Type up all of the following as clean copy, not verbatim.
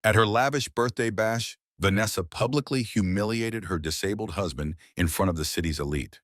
At her lavish birthday bash, Vanessa publicly humiliated her disabled husband in front of the city's elite.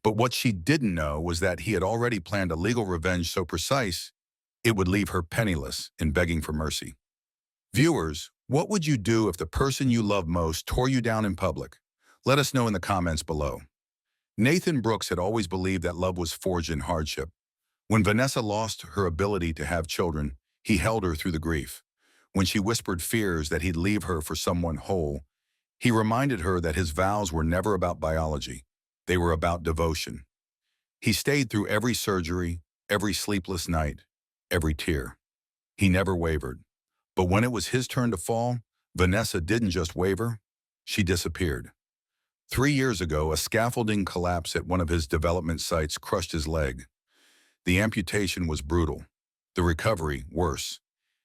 But what she didn't know was that he had already planned a legal revenge so precise, it would leave her penniless and begging for mercy. Viewers, what would you do if the person you love most tore you down in public? Let us know in the comments below. Nathan Brooks had always believed that love was forged in hardship. When Vanessa lost her ability to have children, he held her through the grief. When she whispered fears that he'd leave her for someone whole, he reminded her that his vows were never about biology. They were about devotion. He stayed through every surgery, every sleepless night, every tear. He never wavered. But when it was his turn to fall, Vanessa didn't just waver, she disappeared. 3 years ago, a scaffolding collapse at one of his development sites crushed his leg. The amputation was brutal. The recovery, worse.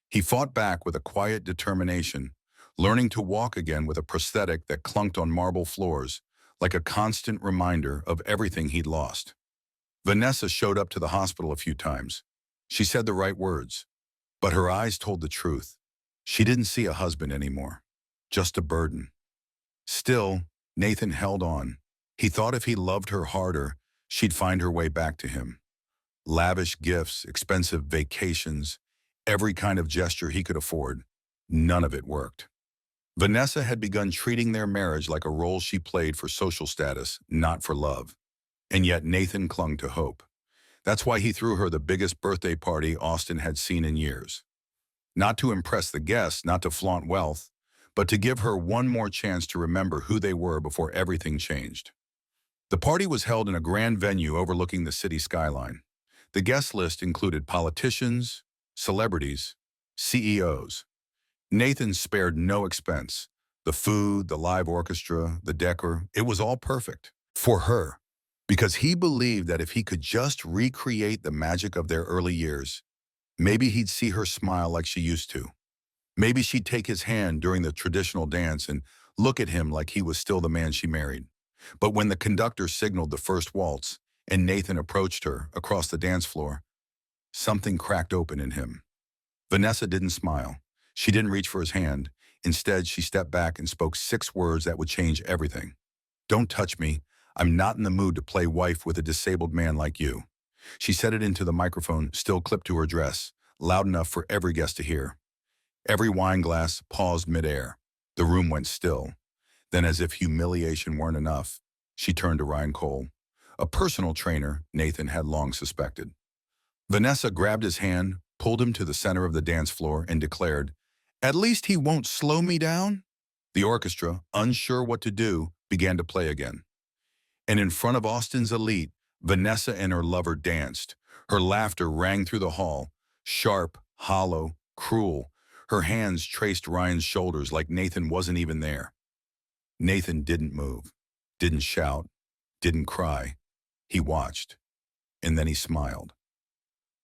He fought back with a quiet determination, learning to walk again with a prosthetic that clunked on marble floors, like a constant reminder of everything he'd lost. Vanessa showed up to the hospital a few times. She said the right words, but her eyes told the truth. She didn't see a husband anymore, just a burden. Still, Nathan held on. He thought if he loved her harder, she'd find her way back to him. Lavish gifts, expensive vacations, every kind of gesture he could afford. None of it worked. Vanessa had begun treating their marriage like a role she played for social status, not for love. And yet Nathan clung to hope. That's why he threw her the biggest birthday party Austin had seen in years. Not to impress the guests, not to flaunt wealth, but to give her one more chance to remember who they were before everything changed. The party was held in a grand venue overlooking the city skyline. The guest list included politicians, celebrities, CEOs. Nathan spared no expense. The food, the live orchestra, the decor, it was all perfect. For her. Because he believed that if he could just recreate the magic of their early years, maybe he'd see her smile like she used to. Maybe she'd take his hand during the traditional dance and look at him like he was still the man she married. But when the conductor signaled the first waltz and Nathan approached her across the dance floor, something cracked open in him. Vanessa didn't smile. She didn't reach for his hand. Instead, she stepped back and spoke 6 words that would change everything. "Don't touch me. I'm not in the mood to play wife with a disabled man like you." She said it into the microphone, still clipped to her dress, loud enough for every guest to hear. Every wine glass paused midair. The room went still. Then, as if humiliation weren't enough, she turned to Ryan Cole, a personal trainer Nathan had long suspected. Vanessa grabbed his hand, pulled him to the center of the dance floor, and declared, "At least he won't slow me down?" The orchestra, unsure what to do, began to play again. And in front of Austin's elite, Vanessa and her lover danced. Her laughter rang through the hall, sharp, hollow, cruel. Her hands traced Ryan's shoulders like Nathan wasn't even there. Nathan didn't move, didn't shout, didn't cry. He watched, and then he smiled.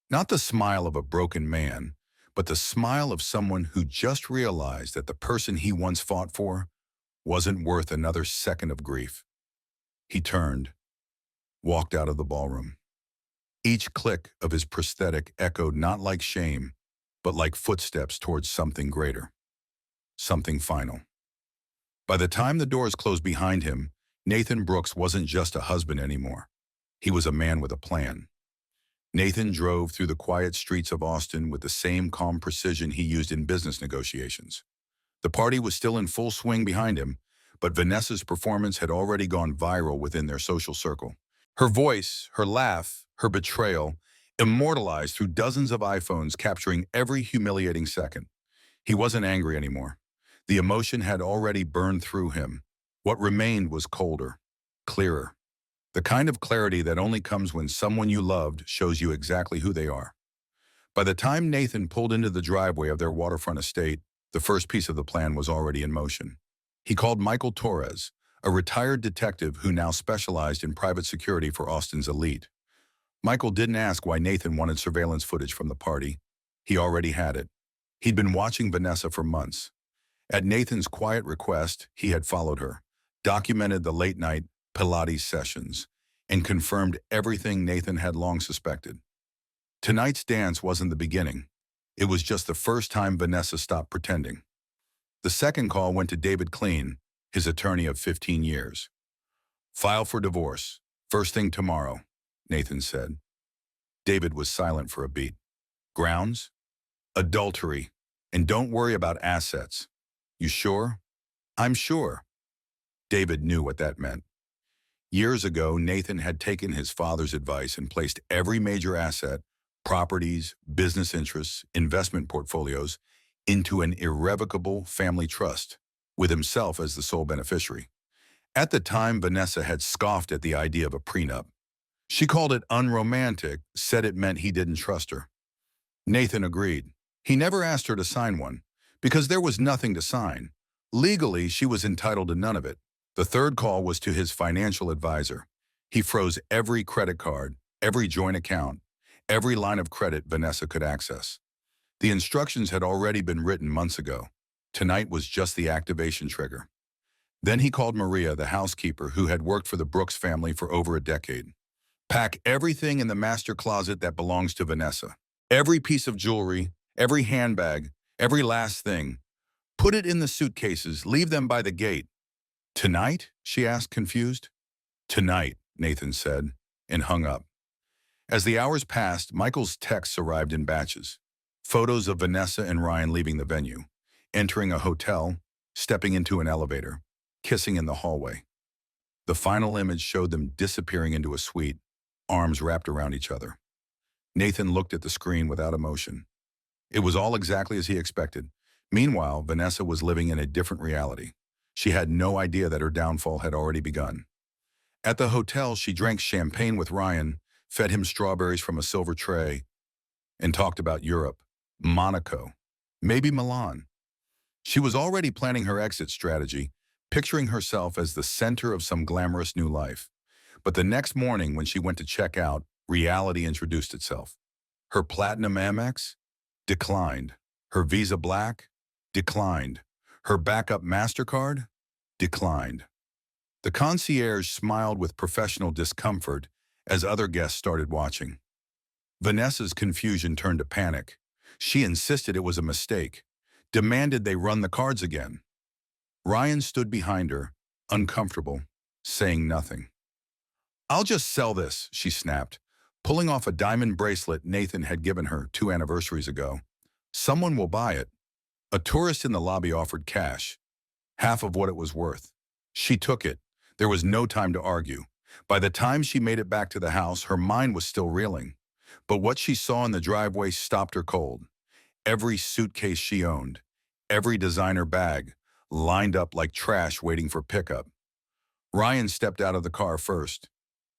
Not the smile of a broken man, but the smile of someone who just realized that the person he once fought for wasn't worth another second of grief. He turned, walked out of the ballroom. Each click of his prosthetic echoed not like shame, but like footsteps towards something greater, something final. By the time the doors closed behind him, Nathan Brooks wasn't just a husband anymore. He was a man with a plan. Nathan drove through the quiet streets of Austin with the same calm precision he used in business negotiations. The party was still in full swing behind him, but Vanessa's performance had already gone viral within their social circle. Her voice, her laugh, her betrayal, immortalized through dozens of iPhones capturing every humiliating second. He wasn't angry anymore. The emotion had already burned through him. What remained was colder, clearer. The kind of clarity that only comes when someone you loved shows you exactly who they are. By the time Nathan pulled into the driveway of their waterfront estate, the first piece of the plan was already in motion. He called Michael Torres, a retired detective who now specialized in private security for Austin's elite. Michael didn't ask why Nathan wanted surveillance footage from the party. He already had it. He'd been watching Vanessa for months. At Nathan's quiet request, he had followed her, documented the late-night Pilates sessions, and confirmed everything Nathan had long suspected. Tonight's dance wasn't the beginning. It was just the first time Vanessa stopped pretending. The second call went to David Clean, his attorney of 15 years. "File for divorce. First thing tomorrow," Nathan said. David was silent for a beat. "Grounds?" "Adultery. And don't worry about assets." "You sure?" "I'm sure." David knew what that meant. Years ago, Nathan had taken his father's advice and placed every major asset, properties, business interests, investment portfolios, into an irrevocable family trust, with himself as the sole beneficiary. At the time, Vanessa had scoffed at the idea of a prenup. She called it unromantic, said it meant he didn't trust her. Nathan agreed. He never asked her to sign one, because there was nothing to sign. Legally, she was entitled to none of it. The third call was to his financial advisor. He froze every credit card, every joint account, every line of credit Vanessa could access. The instructions had already been written months ago. Tonight was just the activation trigger. Then he called Maria, the housekeeper who had worked for the Brooks family for over a decade. "Pack everything in the master closet that belongs to Vanessa. Every piece of jewelry, every handbag, every last thing. Put it in the suitcases, leave them by the gate." "Tonight?" she asked, confused. "Tonight," Nathan said, and hung up. As the hours passed, Michael's texts arrived in batches. Photos of Vanessa and Ryan leaving the venue, entering a hotel, stepping into an elevator, kissing in the hallway. The final image showed them disappearing into a suite, arms wrapped around each other. Nathan looked at the screen without emotion. It was all exactly as he expected. Meanwhile, Vanessa was living in a different reality. She had no idea that her downfall had already begun. At the hotel, she drank champagne with Ryan, fed him strawberries from a silver tray, and talked about Europe, Monaco, maybe Milan. She was already planning her exit strategy, picturing herself as the center of some glamorous new life. But the next morning, when she went to check out, reality introduced itself. Her Platinum Amex? Declined. Her Visa Black? Declined. Her backup MasterCard? Declined. The concierge smiled with professional discomfort as other guests started watching. Vanessa's confusion turned to panic. She insisted it was a mistake, demanded they run the cards again. Ryan stood behind her, uncomfortable, saying nothing. "I'll just sell this," she snapped, pulling off a diamond bracelet Nathan had given her 2 anniversaries ago. "Someone will buy it." A tourist in the lobby offered cash, half of what it was worth. She took it. There was no time to argue. By the time she made it back to the house, her mind was still reeling. But what she saw in the driveway stopped her cold. Every suitcase she owned, every designer bag, lined up like trash waiting for pickup. Ryan stepped out of the car first.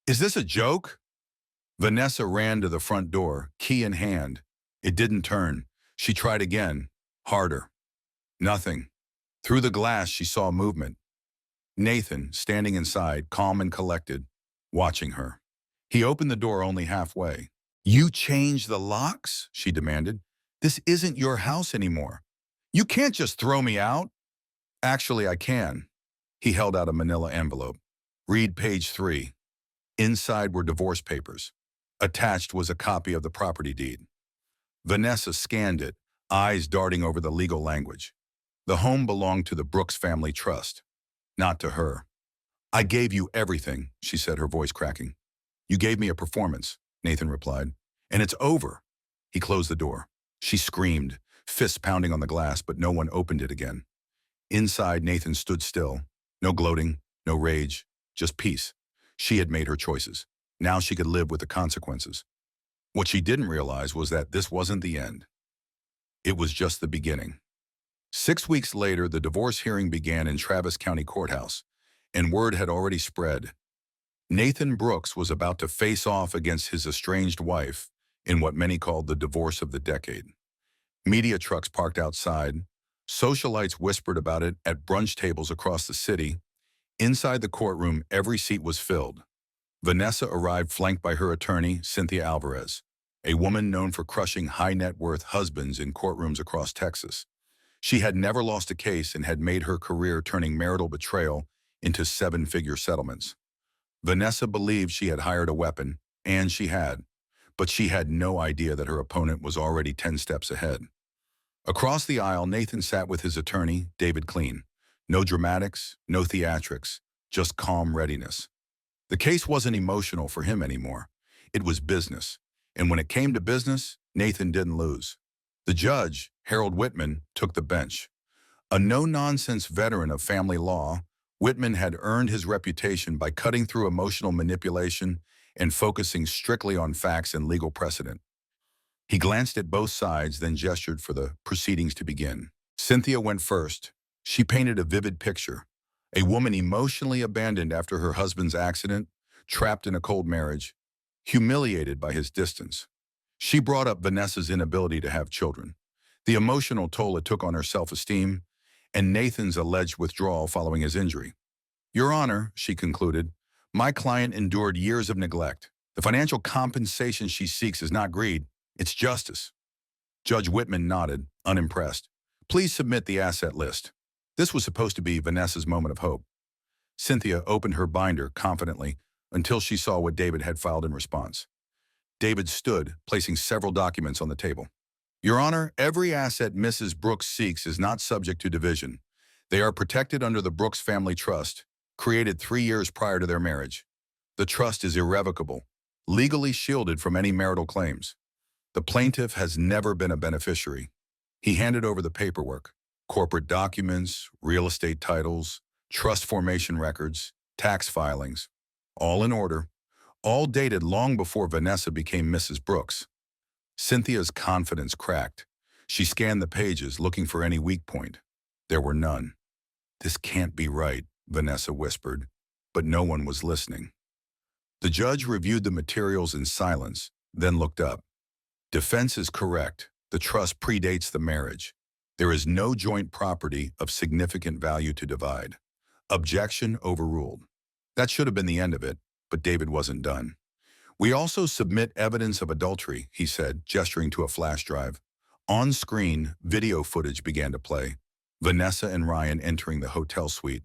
"Is this a joke?" Vanessa ran to the front door, key in hand. It didn't turn. She tried again, harder. Nothing. Through the glass, she saw movement. Nathan, standing inside, calm and collected, watching her. He opened the door only halfway. "You changed the locks?" she demanded. "This isn't your house anymore. You can't just throw me out." "Actually, I can." He held out a manila envelope. "Read page 3. Inside were divorce papers. Attached was a copy of the property deed." Vanessa scanned it, eyes darting over the legal language. The home belonged to the Brooks family trust, not to her. "I gave you everything," she said, her voice cracking. "You gave me a performance," Nathan replied. "And it's over." He closed the door. She screamed, fists pounding on the glass, but no one opened it again. Inside, Nathan stood still. No gloating, no rage, just peace. She had made her choices. Now she could live with the consequences. What she didn't realize was that this wasn't the end. It was just the beginning. 6 weeks later, the divorce hearing began in Travis County Courthouse, and word had already spread. Nathan Brooks was about to face off against his estranged wife in what many called the divorce of the decade. Media trucks parked outside. Socialites whispered about it at brunch tables across the city. Inside the courtroom, every seat was filled. Vanessa arrived flanked by her attorney, Cynthia Alvarez, a woman known for crushing high-net-worth husbands in courtrooms across Texas. She had never lost a case and had made her career turning marital betrayal into 7-figure settlements. Vanessa believed she had hired a weapon, and she had, but she had no idea that her opponent was already 10 steps ahead. Across the aisle, Nathan sat with his attorney, David Clean. No dramatics, no theatrics, just calm readiness. The case wasn't emotional for him anymore. It was business. And when it came to business, Nathan didn't lose. The judge, Harold Whitman, took the bench. A no-nonsense veteran of family law, Whitman had earned his reputation by cutting through emotional manipulation and focusing strictly on facts and legal precedent. He glanced at both sides, then gestured for the proceedings to begin. Cynthia went first. She painted a vivid picture. A woman emotionally abandoned after her husband's accident, trapped in a cold marriage, humiliated by his distance. She brought up Vanessa's inability to have children, the emotional toll it took on her self-esteem, and Nathan's alleged withdrawal following his injury. Your Honor, she concluded, my client endured years of neglect. The financial compensation she seeks is not greed, it's justice. Judge Whitman nodded, unimpressed. Please submit the asset list. This was supposed to be Vanessa's moment of hope. Cynthia opened her binder confidently until she saw what David had filed in response. David stood, placing several documents on the table. Your Honor, every asset Mrs. Brooks seeks is not subject to division. They are protected under the Brooks Family Trust, created 3 years prior to their marriage. The trust is irrevocable, legally shielded from any marital claims. The plaintiff has never been a beneficiary. He handed over the paperwork, corporate documents, real estate titles, trust formation records, tax filings, all in order, all dated long before Vanessa became Mrs. Brooks. Cynthia's confidence cracked. She scanned the pages, looking for any weak point. There were none. This can't be right, Vanessa whispered, but no one was listening. The judge reviewed the materials in silence, then looked up. Defense is correct. The trust predates the marriage. There is no joint property of significant value to divide. Objection overruled. That should have been the end of it, but David wasn't done. We also submit evidence of adultery, he said, gesturing to a flash drive. On screen, video footage began to play. Vanessa and Ryan entering the hotel suite.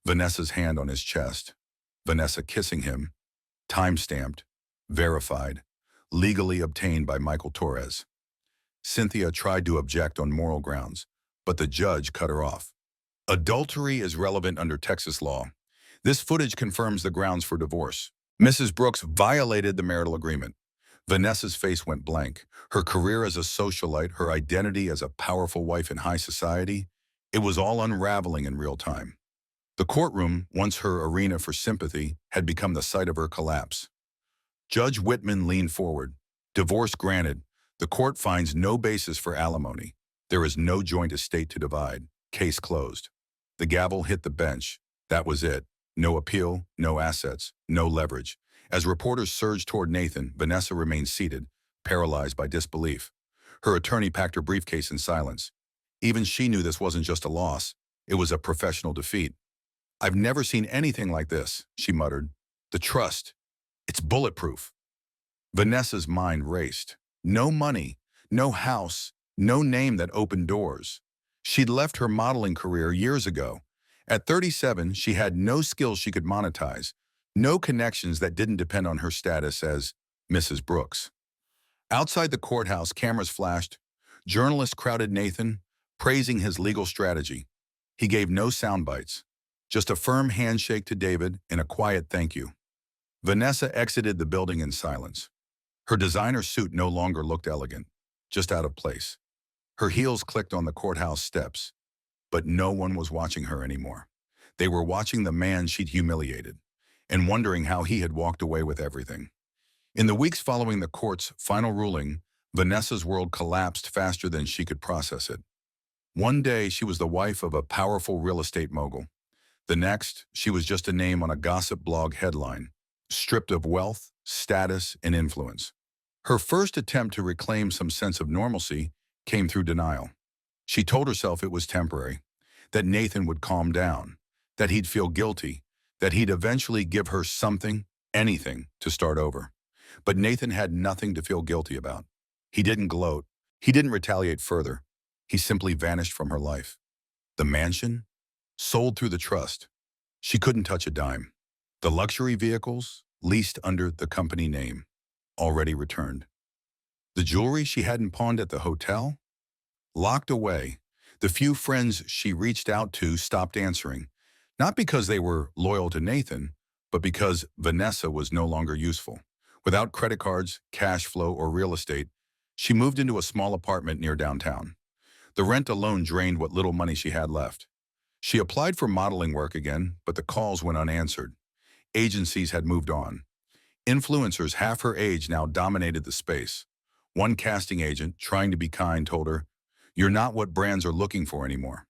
Vanessa's hand on his chest. Vanessa kissing him. Time-stamped. Verified. Legally obtained by Michael Torres. Cynthia tried to object on moral grounds, but the judge cut her off. Adultery is relevant under Texas law. This footage confirms the grounds for divorce. Mrs. Brooks violated the marital agreement. Vanessa's face went blank. Her career as a socialite, her identity as a powerful wife in high society, it was all unraveling in real time. The courtroom, once her arena for sympathy, had become the site of her collapse. Judge Whitman leaned forward. Divorce granted. The court finds no basis for alimony. There is no joint estate to divide. Case closed. The gavel hit the bench. That was it. No appeal, no assets, no leverage. As reporters surged toward Nathan, Vanessa remained seated, paralyzed by disbelief. Her attorney packed her briefcase in silence. Even she knew this wasn't just a loss. It was a professional defeat. I've never seen anything like this, she muttered. The trust. It's bulletproof. Vanessa's mind raced. No money, no house, no name that opened doors. She'd left her modeling career years ago. At 37, she had no skills she could monetize, no connections that didn't depend on her status as Mrs. Brooks. Outside the courthouse, cameras flashed. Journalists crowded Nathan, praising his legal strategy. He gave no sound bites, just a firm handshake to David and a quiet thank you. Vanessa exited the building in silence. Her designer suit no longer looked elegant, just out of place. Her heels clicked on the courthouse steps, but no one was watching her anymore. They were watching the man she'd humiliated and wondering how he had walked away with everything. In the weeks following the court's final ruling, Vanessa's world collapsed faster than she could process it. One day, she was the wife of a powerful real estate mogul. The next, she was just a name on a gossip blog headline, stripped of wealth, status, and influence. Her first attempt to reclaim some sense of normalcy came through denial. She told herself it was temporary, that Nathan would calm down, that he'd feel guilty, that he'd eventually give her something, anything, to start over. But Nathan had nothing to feel guilty about. He didn't gloat. He didn't retaliate further. He simply vanished from her life. The mansion? Sold through the trust. She couldn't touch a dime. The luxury vehicles, leased under the company name, already returned. The jewelry she hadn't pawned at the hotel? locked away. The few friends she reached out to stopped answering, not because they were loyal to Nathan, but because Vanessa was no longer useful. Without credit cards, cash flow, or real estate, she moved into a small apartment near downtown. The rent alone drained what little money she had left. She applied for modeling work again, but the calls went unanswered. Agencies had moved on. Influencers half her age now dominated the space. One casting agent, trying to be kind, told her, "You're not what brands are looking for anymore."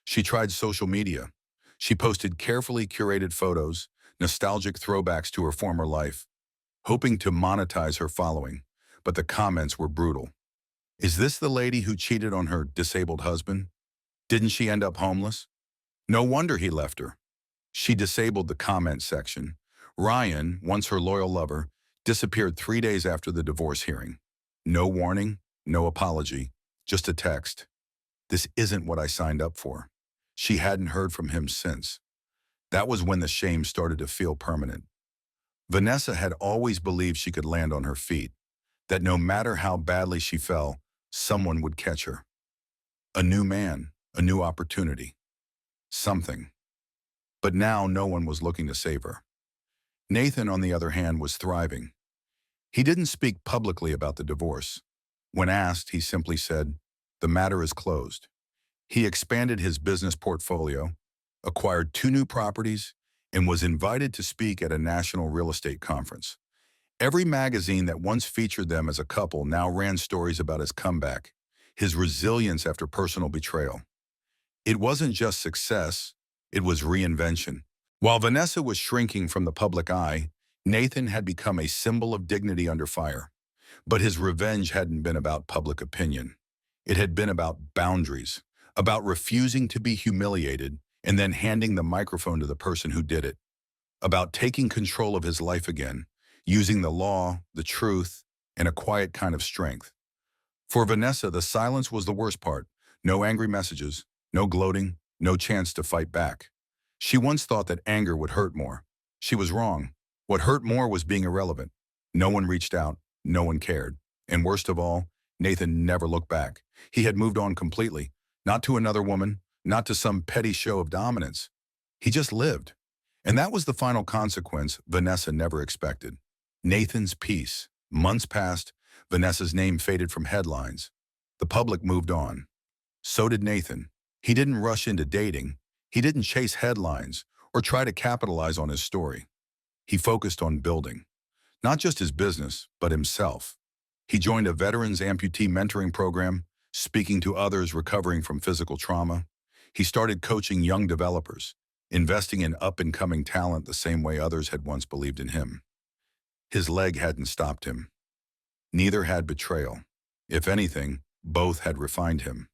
She tried social media. She posted carefully curated photos, nostalgic throwbacks to her former life, hoping to monetize her following, but the comments were brutal. Is this the lady who cheated on her disabled husband? Didn't she end up homeless? No wonder he left her. She disabled the comment section. Ryan, once her loyal lover, disappeared 3 days after the divorce hearing. No warning, no apology, just a text. "This isn't what I signed up for." She hadn't heard from him since. That was when the shame started to feel permanent. Vanessa had always believed she could land on her feet, that no matter how badly she fell, someone would catch her. A new man, a new opportunity, something. But now no one was looking to save her. Nathan, on the other hand, was thriving. He didn't speak publicly about the divorce. When asked, he simply said, "The matter is closed." He expanded his business portfolio, acquired 2 new properties, and was invited to speak at a national real estate conference. Every magazine that once featured them as a couple now ran stories about his comeback, his resilience after personal betrayal. It wasn't just success, it was reinvention. While Vanessa was shrinking from the public eye, Nathan had become a symbol of dignity under fire. But his revenge hadn't been about public opinion. It had been about boundaries, about refusing to be humiliated and then handing the microphone to the person who did it, about taking control of his life again, using the law, the truth, and a quiet kind of strength. For Vanessa, the silence was the worst part. No angry messages, no gloating, no chance to fight back. She once thought that anger would hurt more. She was wrong. What hurt more was being irrelevant. No one reached out, no one cared. And worst of all, Nathan never looked back. He had moved on completely, not to another woman, not to some petty show of dominance. He just lived. And that was the final consequence Vanessa never expected. Nathan's peace. Months passed, Vanessa's name faded from headlines. The public moved on. So did Nathan. He didn't rush into dating. He didn't chase headlines or try to capitalize on his story. He focused on building, not just his business, but himself. He joined a veterans amputee mentoring program, speaking to others recovering from physical trauma. He started coaching young developers, investing in up-and-coming talent the same way others had once believed in him. His leg hadn't stopped him. Neither had betrayal. If anything, both had refined him.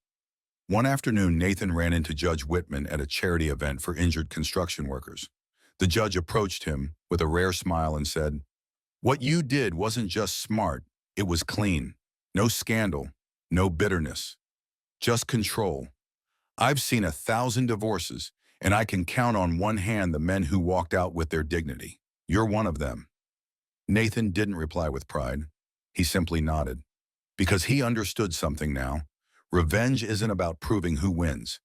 One afternoon, Nathan ran into Judge Whitman at a charity event for injured construction workers. The judge approached him with a rare smile and said, "What you did wasn't just smart, it was clean. No scandal, no bitterness, just control. I've seen 1,000 divorces, and I can count on one hand the men who walked out with their dignity. You're one of them." Nathan didn't reply with pride. He simply nodded. Because he understood something now. Revenge isn't about proving who wins.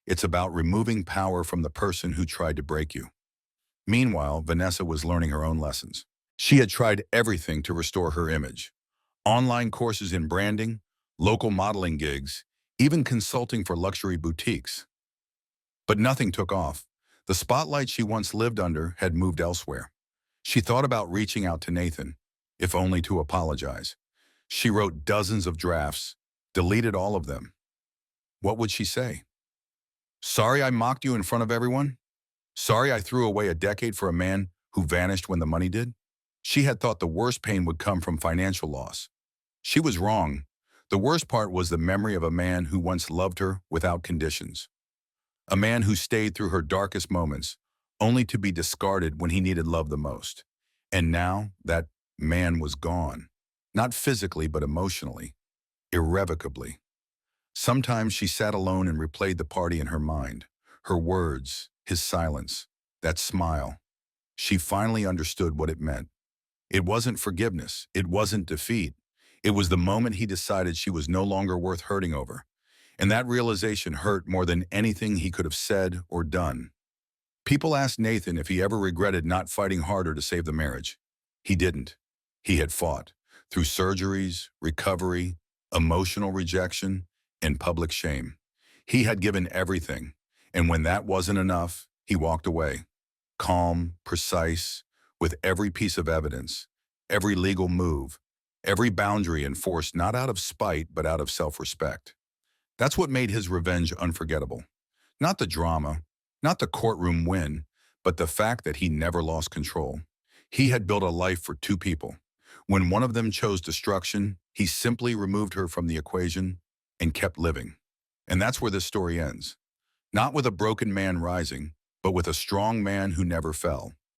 It's about removing power from the person who tried to break you. Meanwhile, Vanessa was learning her own lessons. She had tried everything to restore her image. Online courses in branding, local modeling gigs, even consulting for luxury boutiques. But nothing took off. The spotlight she once lived under had moved elsewhere. She thought about reaching out to Nathan, if only to apologize. She wrote dozens of drafts, deleted all of them. What would she say? "Sorry I mocked you in front of everyone? Sorry I threw away a decade for a man who vanished when the money did?" She had thought the worst pain would come from financial loss. She was wrong. The worst part was the memory of a man who once loved her without conditions. A man who stayed through her darkest moments, only to be discarded when he needed love the most. And now that man was gone. Not physically, but emotionally. Irrevocably. Sometimes she sat alone and replayed the party in her mind. Her words, his silence, that smile. She finally understood what it meant. It wasn't forgiveness. It wasn't defeat. It was the moment he decided she was no longer worth hurting over. And that realization hurt more than anything he could have said or done. People asked Nathan if he ever regretted not fighting harder to save the marriage. He didn't. He had fought through surgeries, recovery, emotional rejection, and public shame. He had given everything, and when that wasn't enough, he walked away, calm, precise, with every piece of evidence, every legal move, every boundary enforced not out of spite but out of self-respect. That's what made his revenge unforgettable. Not the drama, not the courtroom win, but the fact that he never lost control. He had built a life for two people. When one of them chose destruction, he simply removed her from the equation and kept living. And that's where this story ends. Not with a broken man rising, but with a strong man who never fell.